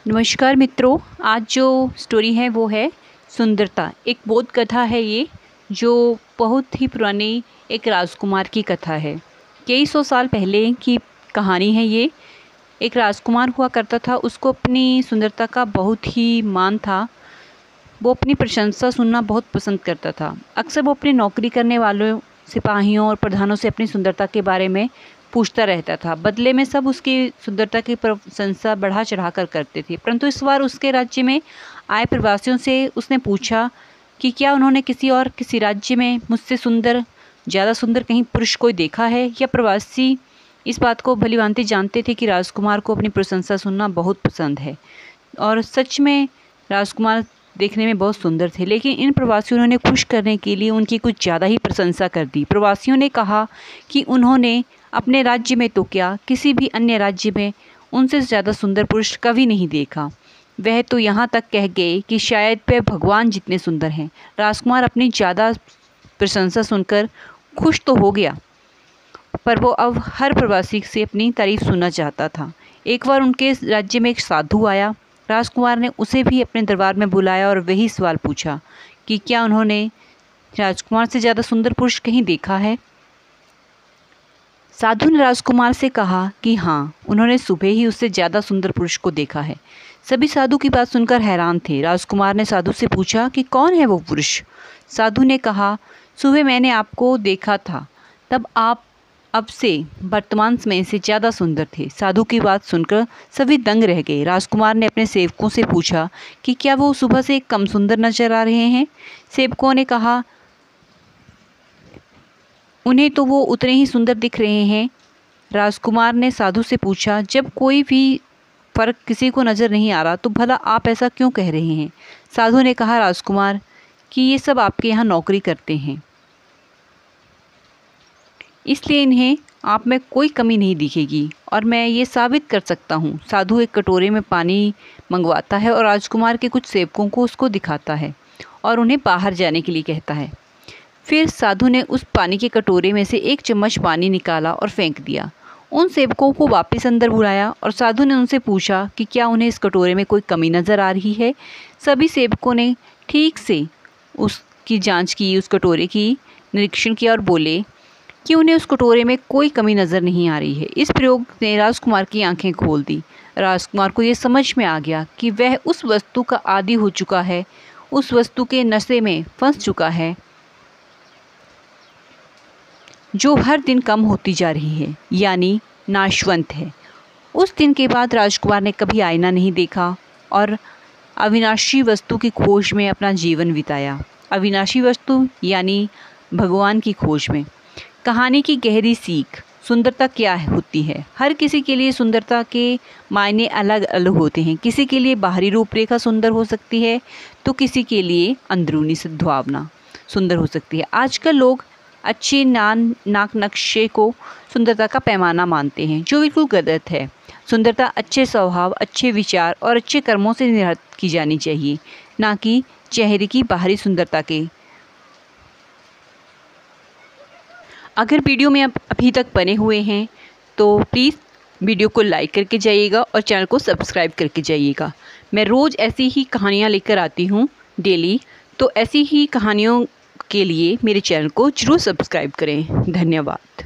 नमस्कार मित्रों, आज जो स्टोरी है वो है सुंदरता। एक बोध कथा है ये, जो बहुत ही पुरानी एक राजकुमार की कथा है। कई सौ साल पहले की कहानी है ये। एक राजकुमार हुआ करता था, उसको अपनी सुंदरता का बहुत ही मान था। वो अपनी प्रशंसा सुनना बहुत पसंद करता था। अक्सर वो अपनी नौकरी करने वालों, सिपाहियों और प्रधानों से अपनी सुंदरता के बारे में पूछता रहता था। बदले में सब उसकी सुंदरता की प्रशंसा बढ़ा चढ़ा कर करते थे। परंतु इस बार उसके राज्य में आए प्रवासियों से उसने पूछा कि क्या उन्होंने किसी राज्य में मुझसे ज़्यादा सुंदर कहीं पुरुष कोई देखा है। या प्रवासी इस बात को भलीभांति जानते थे कि राजकुमार को अपनी प्रशंसा सुनना बहुत पसंद है, और सच में राजकुमार देखने में बहुत सुंदर थे। लेकिन इन प्रवासियों ने खुश करने के लिए उनकी कुछ ज़्यादा ही प्रशंसा कर दी। प्रवासियों ने कहा कि उन्होंने अपने राज्य में तो क्या, किसी भी अन्य राज्य में उनसे ज़्यादा सुंदर पुरुष कभी नहीं देखा। वह तो यहाँ तक कह गए कि शायद वह भगवान जितने सुंदर हैं। राजकुमार अपनी ज़्यादा प्रशंसा सुनकर खुश तो हो गया, पर वो अब हर प्रवासी से अपनी तारीफ सुनना चाहता था। एक बार उनके राज्य में एक साधु आया। राजकुमार ने उसे भी अपने दरबार में बुलाया और वही सवाल पूछा कि क्या उन्होंने राजकुमार से ज़्यादा सुंदर पुरुष कहीं देखा है। साधु ने राजकुमार से कहा कि हाँ, उन्होंने सुबह ही उससे ज़्यादा सुंदर पुरुष को देखा है। सभी साधु की बात सुनकर हैरान थे। राजकुमार ने साधु से पूछा कि कौन है वो पुरुष। साधु ने कहा, सुबह मैंने आपको देखा था, तब आप अब से वर्तमान समय से ज़्यादा सुंदर थे। साधु की बात सुनकर सभी दंग रह गए। राजकुमार ने अपने सेवकों से पूछा कि क्या वो सुबह से कम सुंदर नजर आ रहे हैं। सेवकों ने कहा, उन्हें तो वो उतने ही सुंदर दिख रहे हैं। राजकुमार ने साधु से पूछा, जब कोई भी फर्क किसी को नज़र नहीं आ रहा तो भला आप ऐसा क्यों कह रहे हैं। साधु ने कहा, राजकुमार, कि ये सब आपके यहाँ नौकरी करते हैं, इसलिए इन्हें आप में कोई कमी नहीं दिखेगी, और मैं ये साबित कर सकता हूँ। साधु एक कटोरे में पानी मंगवाता है और राजकुमार के कुछ सेवकों को उसको दिखाता है और उन्हें बाहर जाने के लिए कहता है। फिर साधु ने उस पानी के कटोरे में से एक चम्मच पानी निकाला और फेंक दिया। उन सेवकों को वापस अंदर बुलाया और साधु ने उनसे पूछा कि क्या उन्हें इस कटोरे में कोई कमी नज़र आ रही है। सभी सेवकों ने ठीक से उसकी जांच की, उस कटोरे की निरीक्षण किया और बोले कि उन्हें उस कटोरे में कोई कमी नज़र नहीं आ रही है। इस प्रयोग ने राजकुमार की आंखें खोल दी। राजकुमार को ये समझ में आ गया कि वह उस वस्तु का आदी हो चुका है, उस वस्तु के नशे में फंस चुका है जो हर दिन कम होती जा रही है, यानी नाशवंत है। उस दिन के बाद राजकुमार ने कभी आईना नहीं देखा और अविनाशी वस्तु की खोज में अपना जीवन बिताया। अविनाशी वस्तु यानी भगवान की खोज में। कहानी की गहरी सीख, सुंदरता क्या होती है। हर किसी के लिए सुंदरता के मायने अलग अलग होते हैं। किसी के लिए बाहरी रूपरेखा सुंदर हो सकती है तो किसी के लिए अंदरूनी सद्भावना सुंदर हो सकती है। आजकल लोग अच्छे नाक नक्शे को सुंदरता का पैमाना मानते हैं, जो बिल्कुल गलत है। सुंदरता अच्छे स्वभाव, अच्छे विचार और अच्छे कर्मों से निर्धारित की जानी चाहिए, ना कि चेहरे की बाहरी सुंदरता के। अगर वीडियो में आप अभी तक बने हुए हैं तो प्लीज़ वीडियो को लाइक करके जाइएगा और चैनल को सब्सक्राइब करके जाइएगा। मैं रोज़ ऐसी ही कहानियाँ लेकर आती हूँ डेली, तो ऐसी ही कहानियों के लिए मेरे चैनल को ज़रूर सब्सक्राइब करें। धन्यवाद।